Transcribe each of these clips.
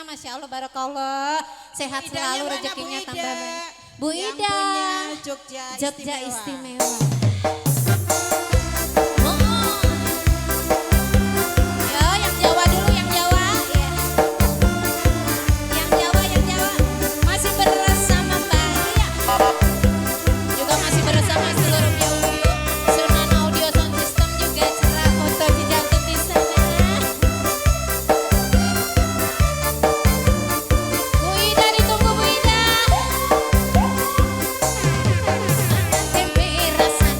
Masya Allah barakallah. Sehat selalu rezekinya tambah banyak. Bu Ida. Jogja istimewa. Rasa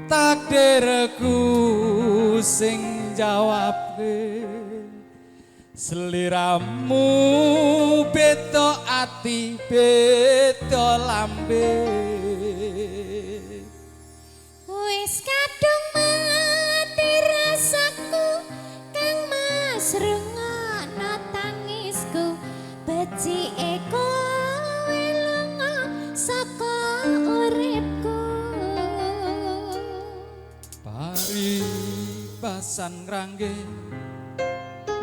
takdirku sing jawabke seliramu beda ati beda lambe wis kadung mati rasaku kang masrungono tangisku becike kowe lunga saka uripku paribasan ngrangge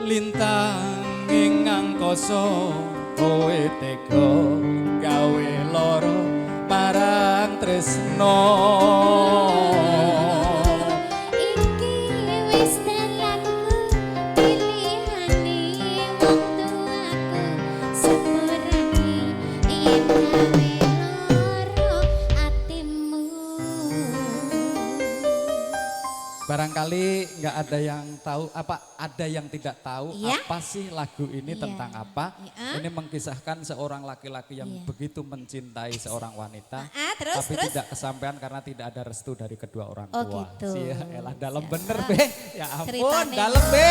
lintang ing angkasa kowe tega gawe lara marang tresno iki wis dalanku pilihane wong tuaku sepurane yen gawe lara atimu barangkali nggak ada yang tahu ada yang tidak tahu ya? Apa sih lagu ini Ya. tentang apa Ya. ini mengisahkan seorang laki-laki yang Ya. begitu mencintai seorang wanita terus tapi terus tidak kesampaian karena tidak ada restu dari kedua orang Oh, tua gitu. elah dalam Siap. bener be ya ampun Ceritanya. dalam be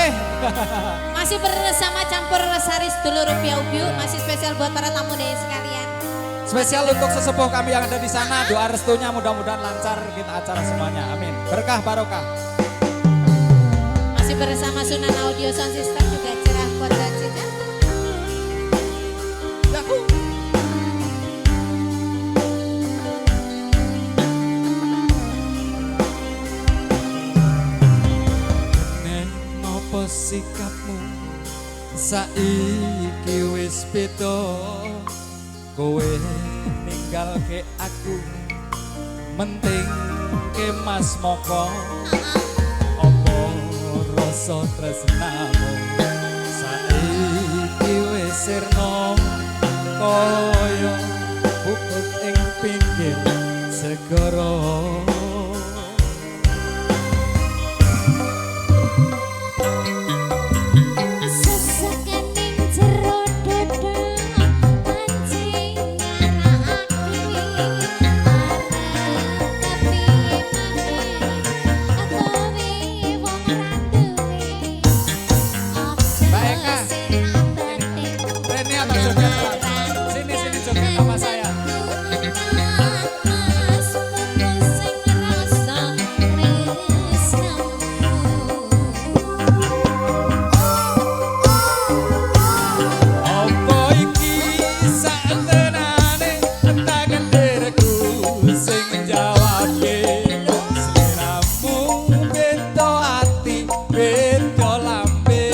masih bersama campur sari sedulur Piau-Biu masih spesial buat para tamu deh sekalian. spesial untuk sesepuh kami yang ada di sana doa restunya mudah-mudahan lancar kita acara semuanya amin berkah barokah. Masih bersama Sunan Audio Sound System juga cerah potensi jantung. Yahoo. Nen apa sikapmu saiki wis beda kowe ninggalke aku menting ke Mas Moko apa rasa tresnamu saiki wis sirna kaya puput ing pinggir segara Sesekaning jero dada pancing nyarakake arep kepiye maneh kowe wong randuwe Mbak Eka, Reni atau joget Pak? Sini joget sama saya. Apa iki satenane tangan diriku sing jawabke seliramu beda ati beda lambe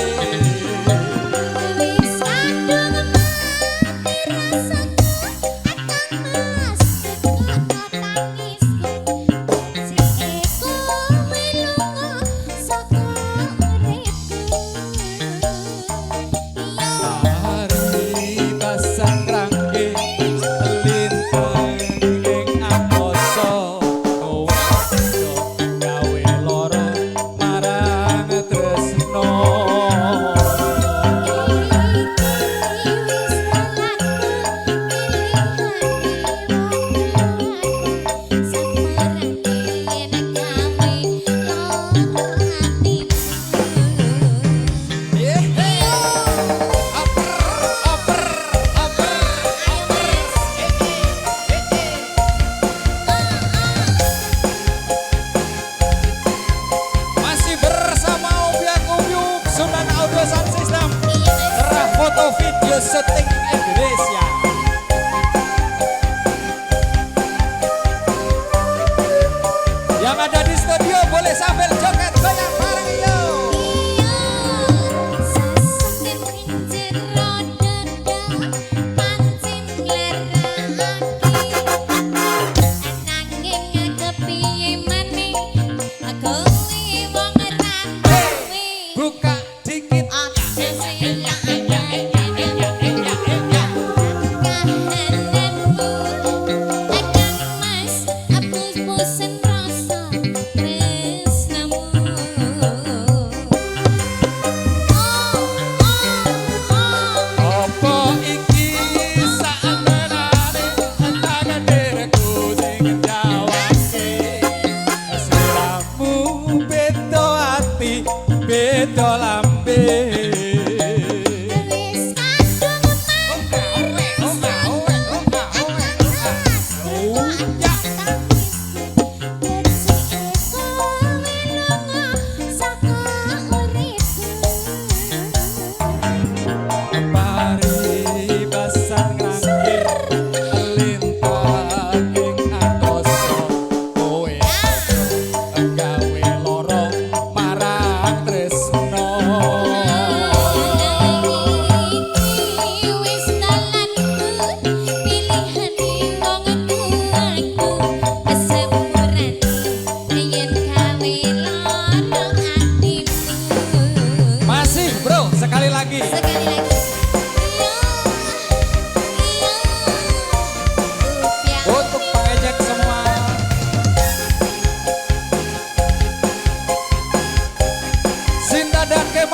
Hari basang rangke lintang ing angkasa kowe gawe lara marang tresno Masih bersama Obiak Ubyuk Sunan Audio Sound System Cerah foto video syuting Indonesia Yang ada di studio boleh sambil joget banyak bareng yo Buka dikit Apa iki satenane tangan diriku sing jawabke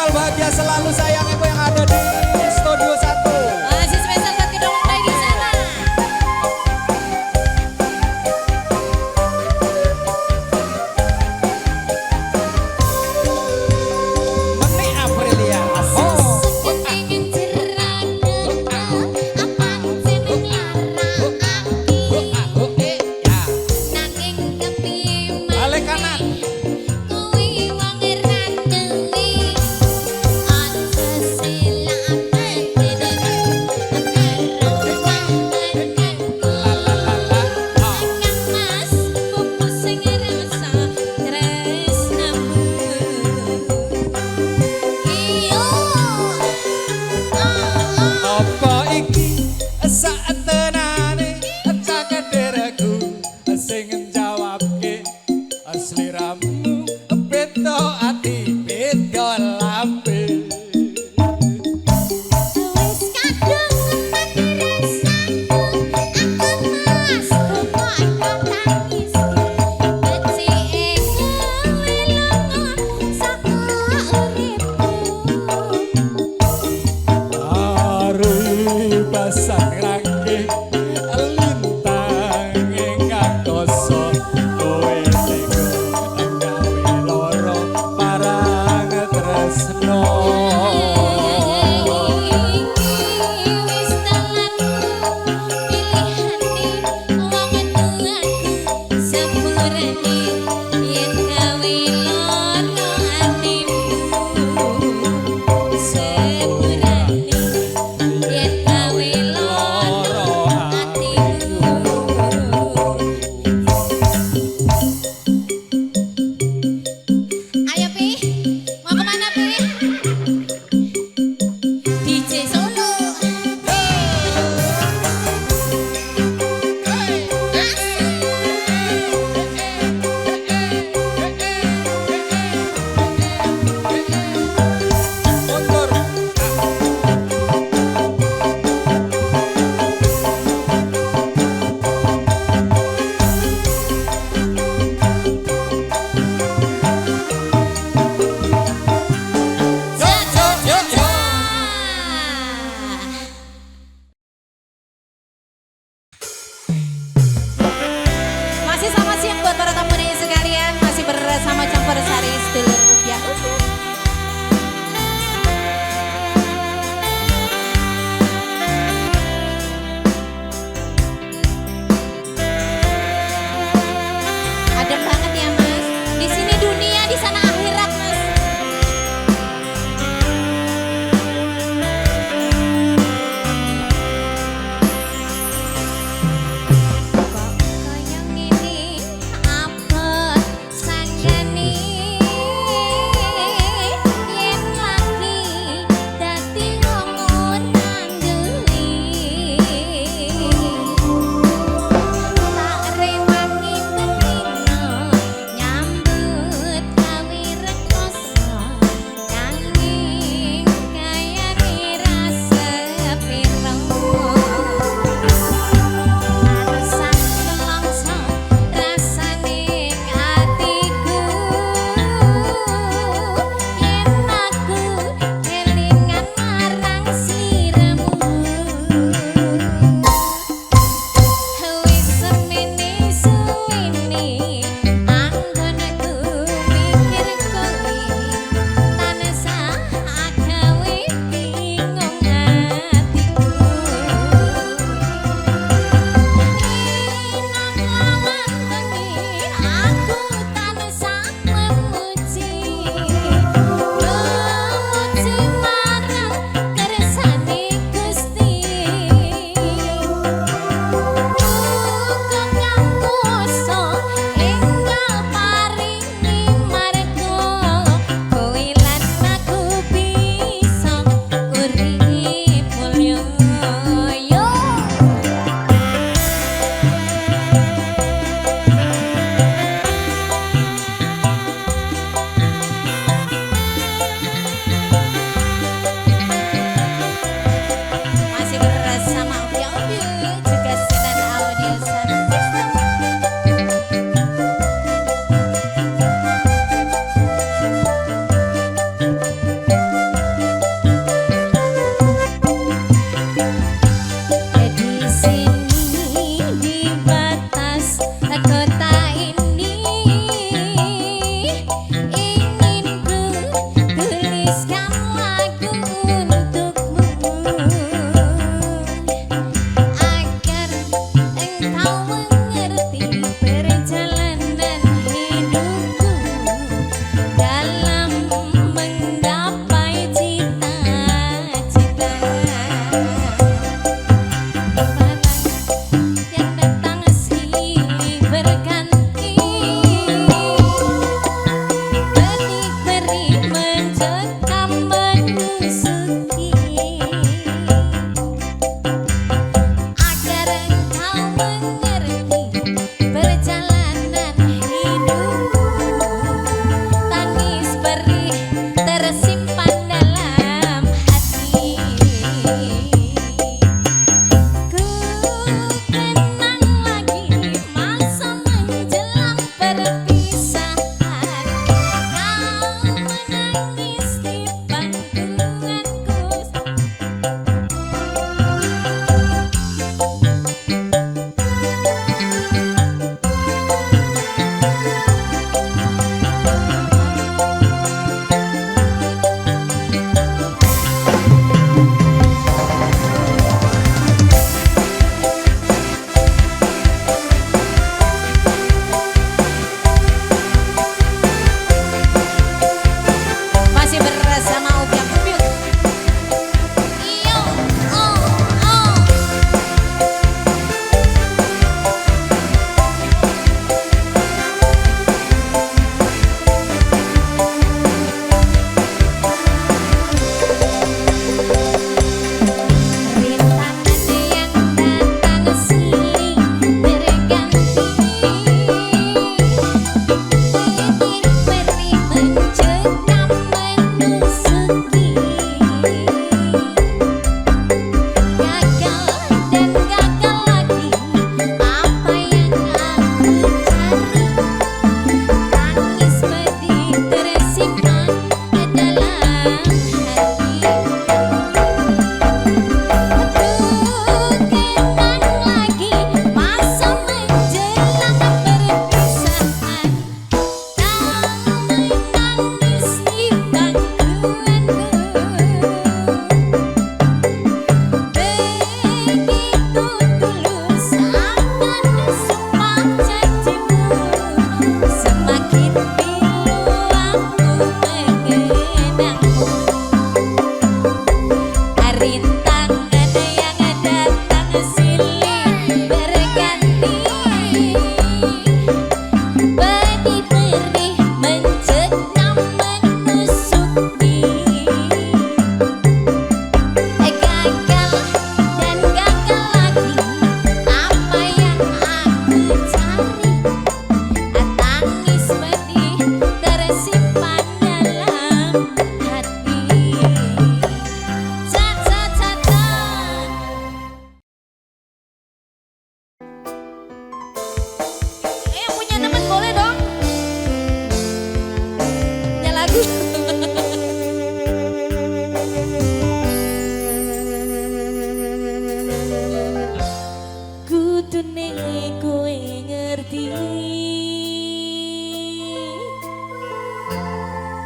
spesial bahagia selalu sayang ibu yang ada di studio 1. Masih spesial buat kedong Day di sana. Meni Aprilia. Balik kanan. Apa iki saat tenane caket deraku sing njawabke sliramu beda ati beda lambe. Basah rangke lintang ing angkasa kowe tega gawe lara marang tresno.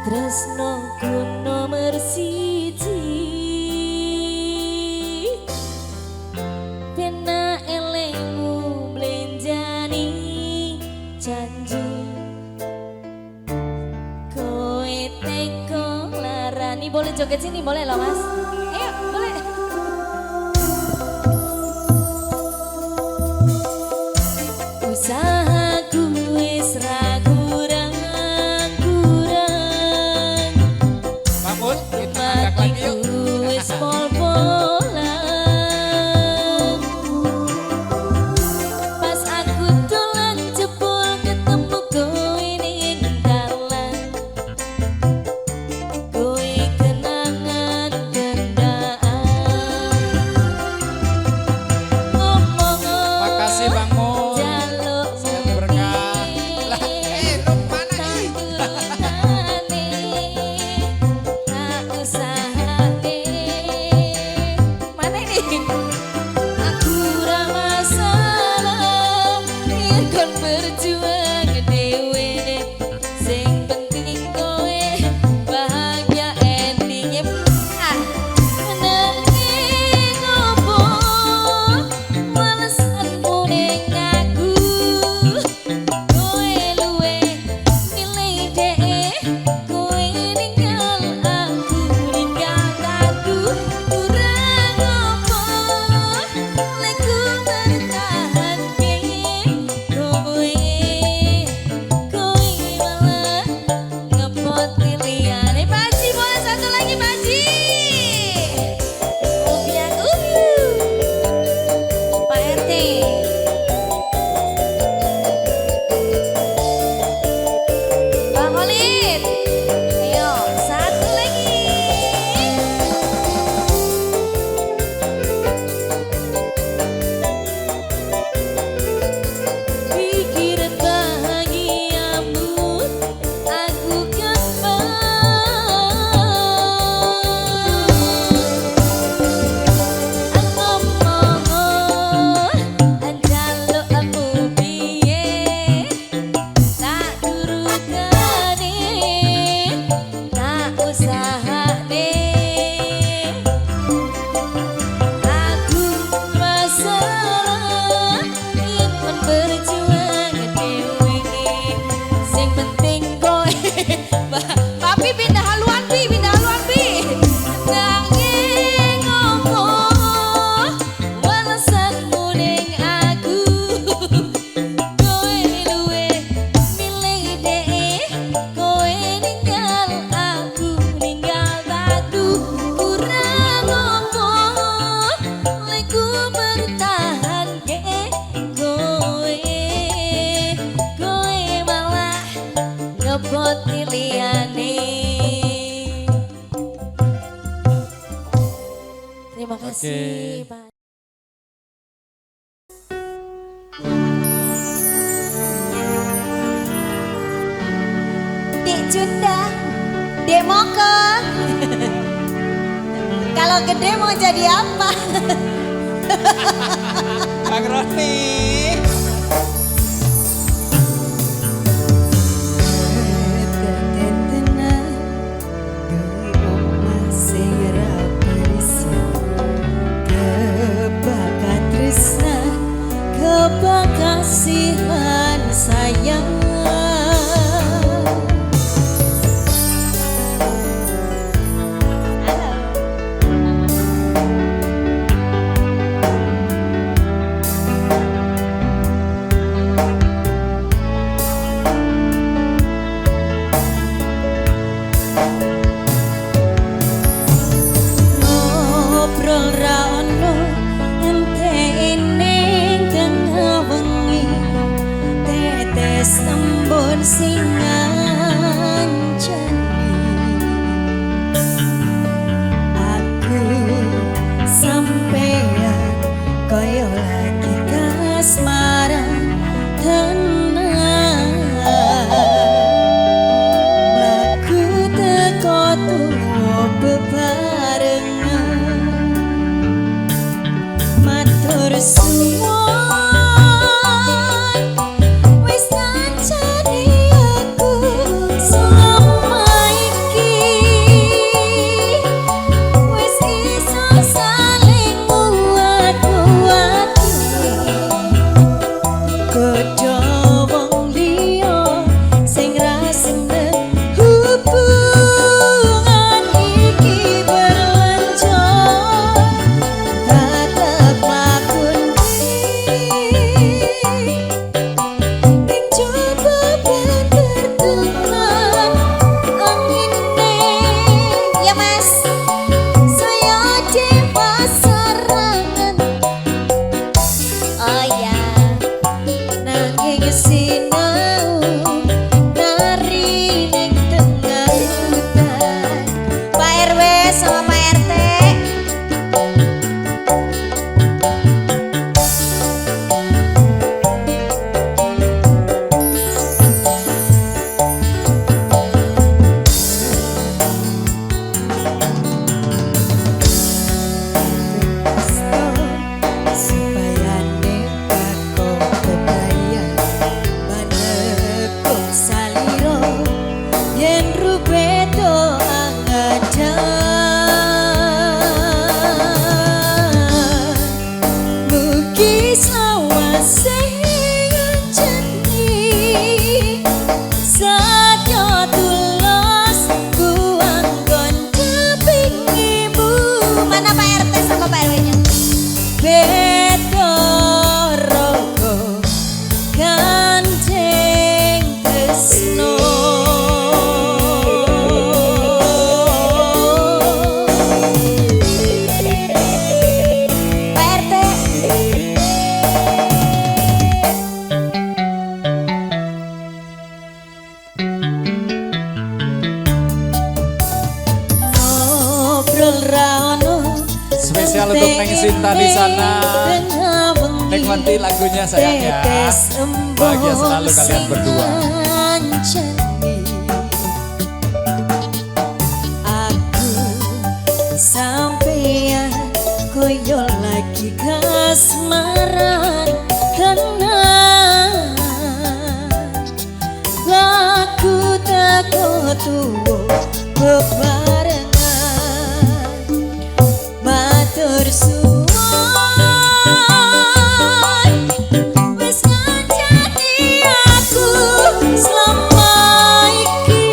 Tresnoku nomor siji pena elemu blenjani janji kowe teko larani. Boleh joget sini boleh loh mas, ayo boleh. Usahaku wis ra kurang-kurang, Bangun, kita angkat lagi yuk. matiku wis pol-polan. Pas aku dolan jebul ketemu kowe ning dalan, kowe kenangan gendaan. Ngomong Makasih Bang Mun. jaluk Berkah. Lah, Nuk mana nih? Mana ini? Aku ramah salah, ikut berjuang dewe. Sing penting kowe bahagia endingnya. Nanging opo walesanmu ning aku. Kowe luwe milih dee, kowe ninggal aku, ninggal aku. Kurang opo lek ku bertahanke kowe, kowe malah ngepot pilihan. Paji boleh satu lagi Paji. Ubiak Pak RT. Bang Olin, ayo satu lagi. Pikir bahagiamu aku ngomong jaluk aku piye. Tak turutane, tak usahane. Aku masalah, ikut berjuang dewe. Sing penting kowe. Papi pindah haluan pi, pindah haluan pi. Nanging opo walesanmu ning aku. Kowe luwe milih dee, kowe ninggal aku, ninggal aku. Kurang opo lek ku bertahanke kowe, kowe malah ngebot pilihane. Terima kasih Pak. Dek Junda, Dek Moko. Kalau gede mau jadi apa? Bang Roni. Kasihan sayang, ngobrol ra ono entene tengah wengi, tetes embun sing ngancani. Aku sampeyan koyo lagi kasmaran tenang. Laku teko tuwa bebarengan, matur suwun wis ngancani aku. Sadya tulus ku anggon caping ibu. Mana Pak RT sama Pak RW-nya? Beda raga gandeng tresno. Pak RT. Ngobrol ra ono Spesial untuk Neng Sinta di sana. Nikmati lagunya sayang ya. Bahagia selalu kalian berdua. Aku sampeyan koyo lagi kasmaran tenang. Aku tako tuwo bebarengan. Matur suwun wis ngancani aku selama iki.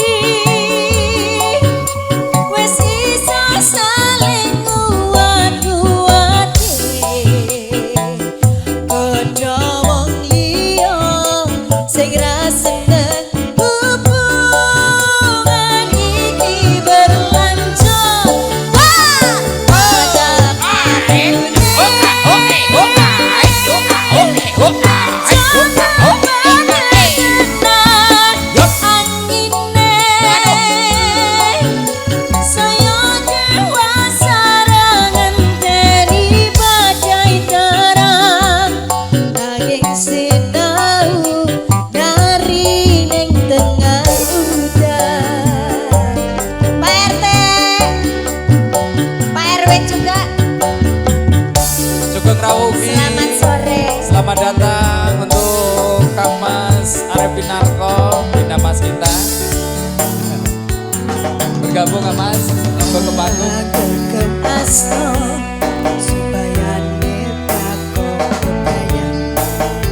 Wis iso saling nguat-nguati. Padha wong liya sing ra seneng hubungan iki berlanjut. Sugeng Rawugi. Selamat sore. Selamat datang untuk Kang Mas Arepinarko, Bina Mas kita. Bergabung Kang Mas, nambah ke panggung. Gegem asto supaya nepako kebayang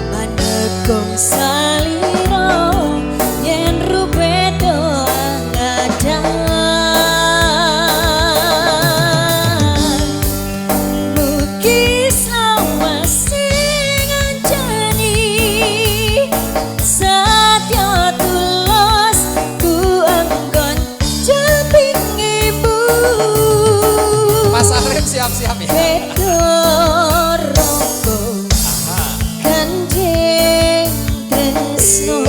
manegong saliro yen rupedo angadan. Mugi slawase ngancani sadya tulus ku anggon caping ibu. Mas Arif siap-siap ya. Beda raga Aha. gandeng tresno.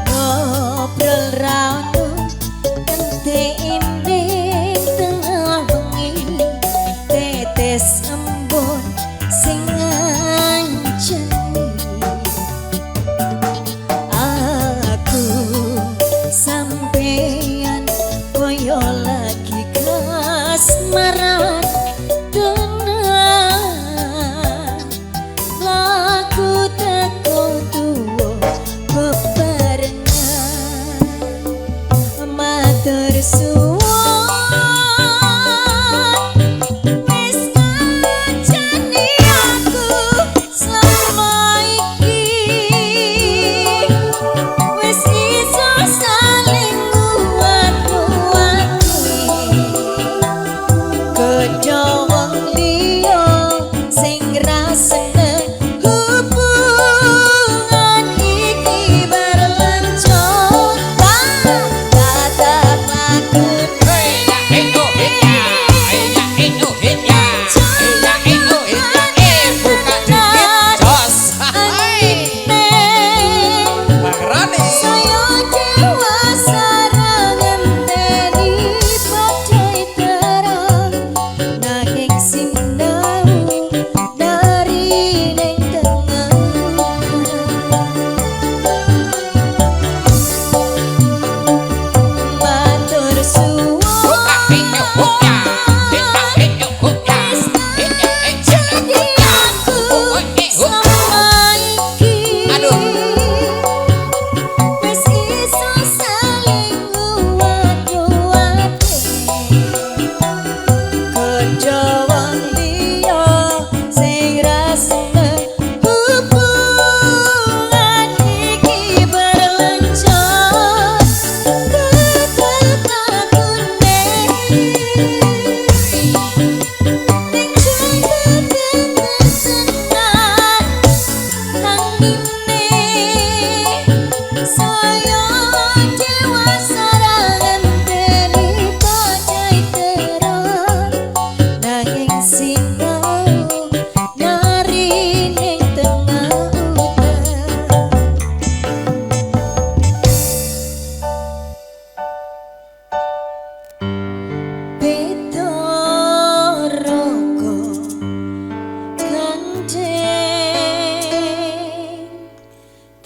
Ngobrol ra ono ente inding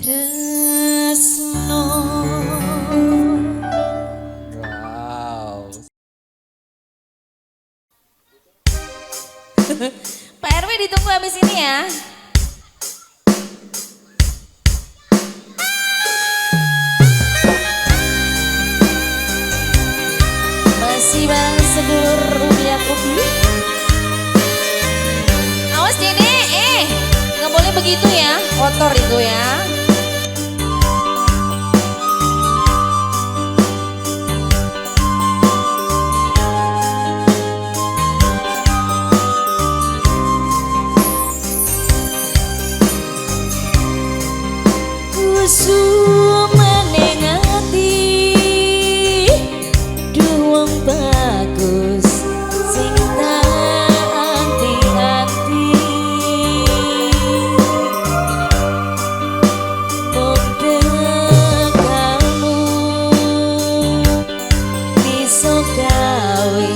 tresno. Wow. Pak RW ditunggu habis ini ya. Masih bareng sedulur Rupiah Kopi. Awas Dede, nggak boleh begitu ya, kotor itu ya. Sumeneng ati duwang bagus sing tak anti-anti mode kamu bisa gawe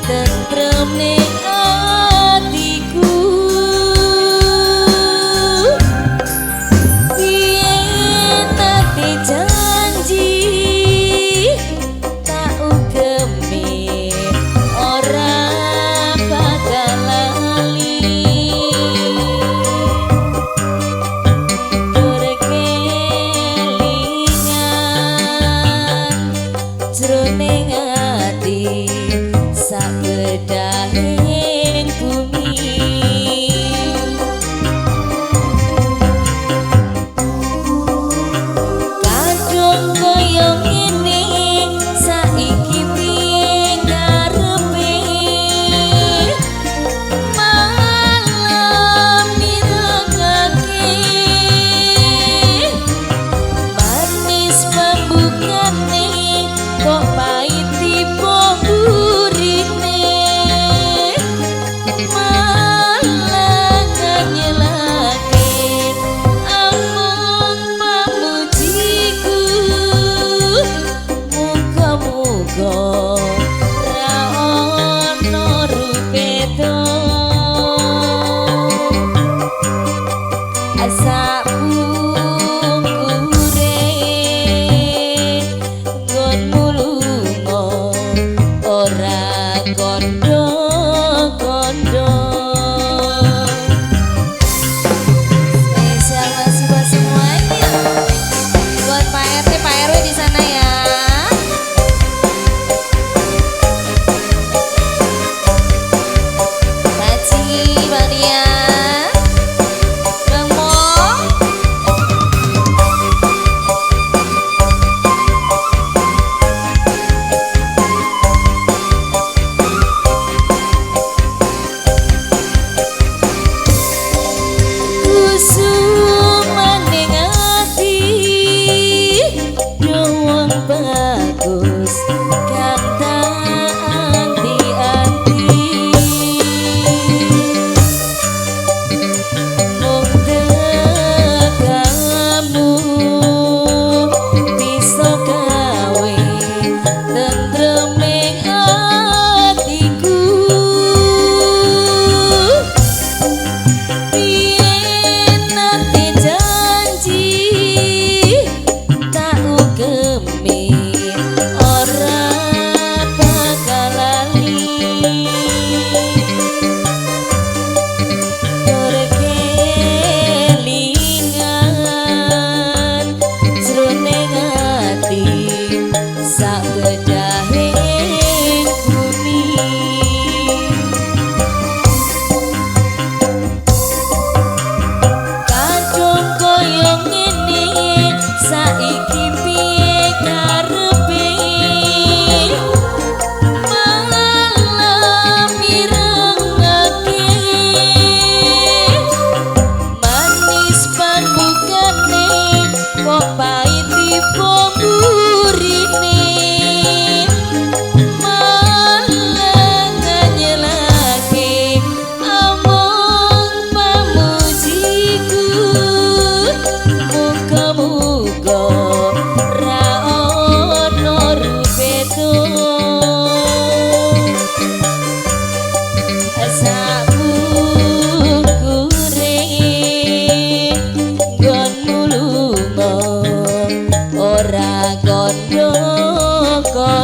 tentrem ning atiku. Janji tak ugemi ora bakal lali berkelingan jroning ati sakbedahing bumi.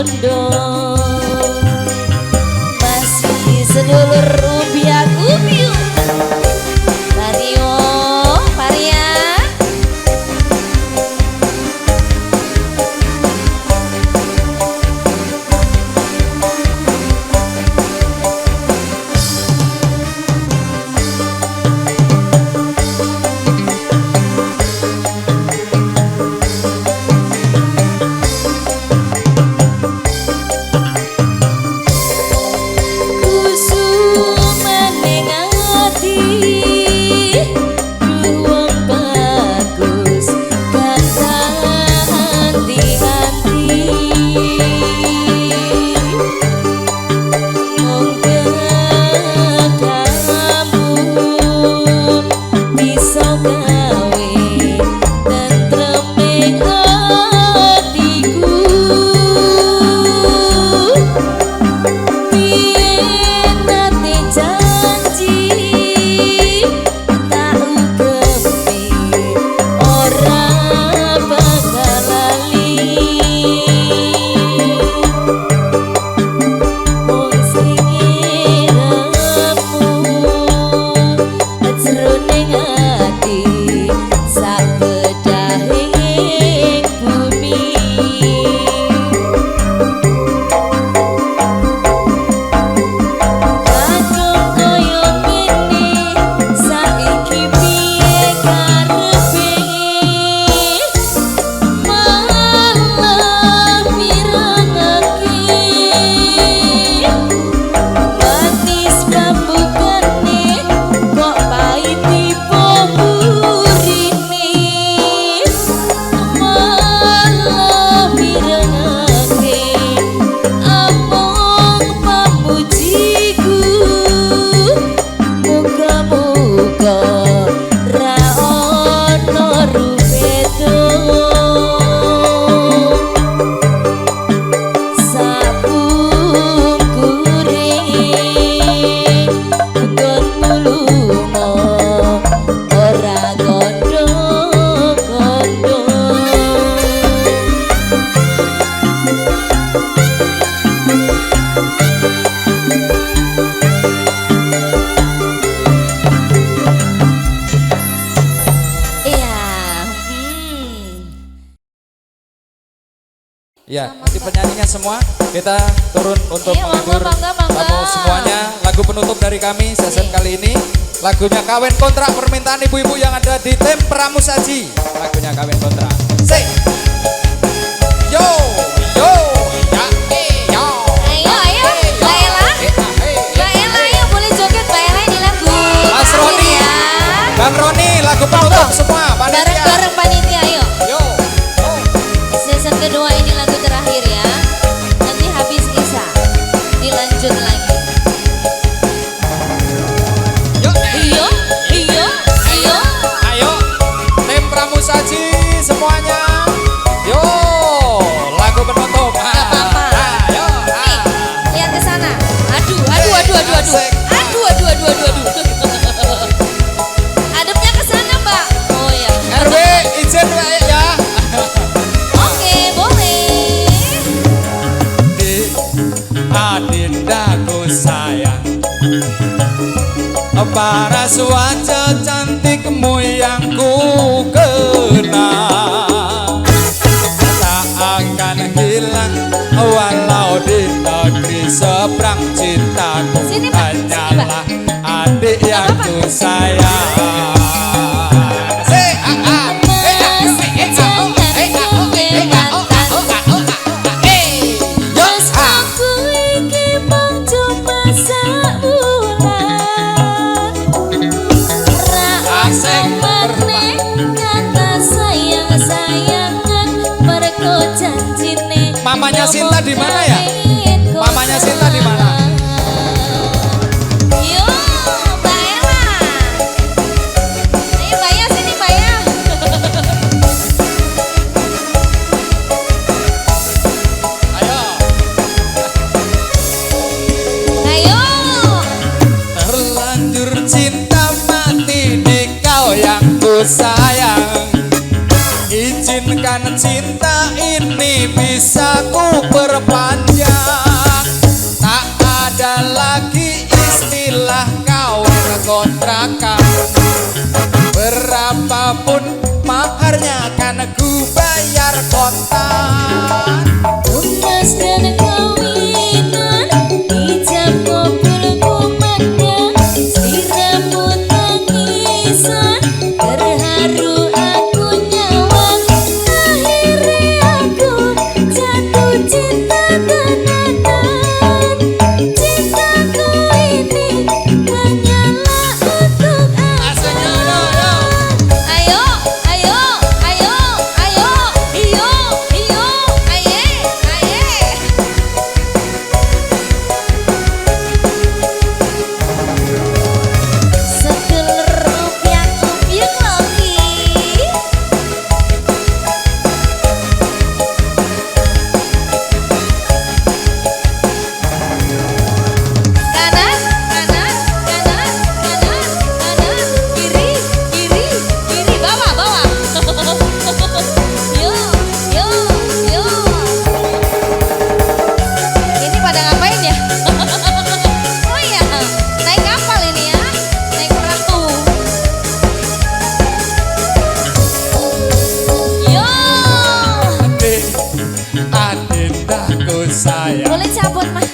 kondo masih sedulur rupiah kupiu Vario Varia Ya, nanti penyanyinya semua kita turun untuk Iya, menghibur bangga. tamu semuanya. Lagu penutup dari kami sesi kali ini, lagunya Kawin Kontrak permintaan ibu-ibu yang ada di tim Pramusaji. Lagunya Kawin Kontrak. Say, yo, yo, ya, yo. Ayo, Mbak Ella. Mbak Ella, ayo boleh joget Mbak Ella ini lagu. Mas Roni, ya. Bang Roni, lagu penutup semua. Panitia. Bareng-bareng panitia, ayo. Yo. Season kedua ini lagu terakhir ya. Nanti habis Isa dilanjut lagi. Yo. Iyo, iyo, iyo. Ayo, tim Pramusaji semuanya. Yo, lagu penutup. Gak apa-apa. Ayo. Nih, lihat ke sana. Aduh, aduh, aduh, aduh, aduh. Aduh, aduh, aduh, aduh, aduh. Adepnya ke sana, Mbak. Oh ya. RW izin ya. Oke, boleh. Adindaku sayang, paras wajah cantikmu yang ku kenal tak akan hilang walau di negeri seberang. Cintaku Sini, Mbak. hanyalah adik yang ku sayang. Mamanya Sinta di mana ya? Mamanya Sinta di mana? Yo, Mbak Ella. Ayo Mbak Ya, sini Mbak Ya. Ayo. Ayo. Terlanjur cinta mati di kau yang ku sayang. Izinkan cinta ini bisa ku perpanjang. Tak ada lagi istilah kawin kontrakan. Berapapun maharnya kan ku bayar kontan. Tugas dan kawinan ijab kabul kumandang, sliramu tangisan terharu aku nyawang. Akhirnya aku jatuh cinta tenanan. Cintaku ini hanyalah untuk ayo, ayo, ayo, ayo, iyo, iyo, aye, aye. Segeler rupiah-rupiah lagi. Kanan, kanan, kanan, kanan, kanan, kiri, kiri, kiri, bawah, bawah. Yo, yo, yo. Ini pada ngapain ya? Oh iya, naik kapal ini ya, naik perahu. Yo, Adik, adindaku sayang. boleh cabut mas.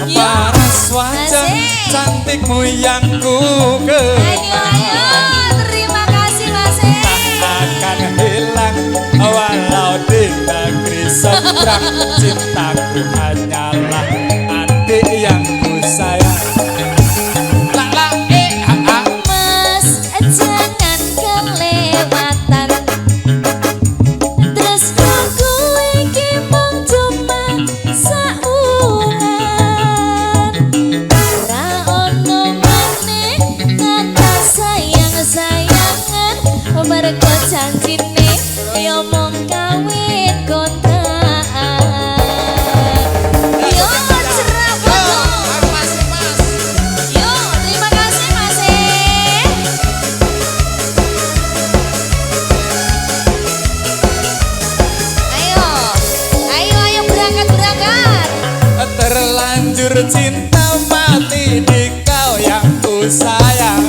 Yo, Paras wajah Asik. cantikmu yang ku ayo, ayo, terima kasih mas. akan hilang walau di negeri seberang. Cintaku hanyalah adik yang ku sayang. La la ha ha. Mas, jangan kelewatan. Terus aku iki mung cuma saulan. Ra ono maneh kata sayang-sayangan, mergo janjine yo mung kawin kontrakan. Yo cerah bodoh. Yo, terima kasih Mas. Ayo, ayo, ayo berangkat, berangkat. Terlanjur cinta mati di kau yang ku sayang.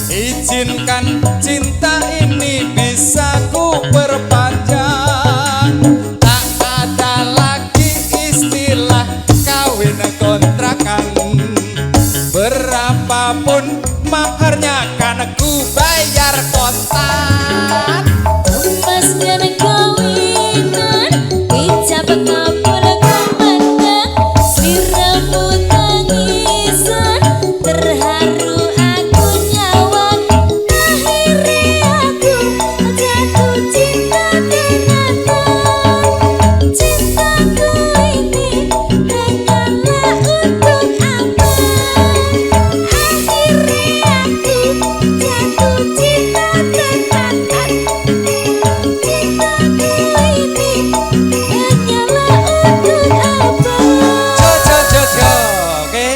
Izinkan cinta ini bisa ku perpanjang. Tak ada lagi istilah kawin kontrakan. Berapapun maharnya kan ku bayar kontan. Mas dan kawinan ijab kabul kumandang, sliramu tangisan terharu aku nyawang. Akhirnya aku jatuh cinta tenanan. Cintaku ini hanyalah untuk abang. Akhirnya aku jatuh cinta tenanan. Cintaku ini hanyalah untuk abang. Jo. Oke.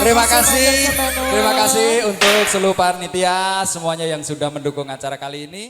Terima Terima kasih. kasih, Mas Semanul. Terima kasih untuk seluruh panitia semuanya yang sudah mendukung acara kali ini.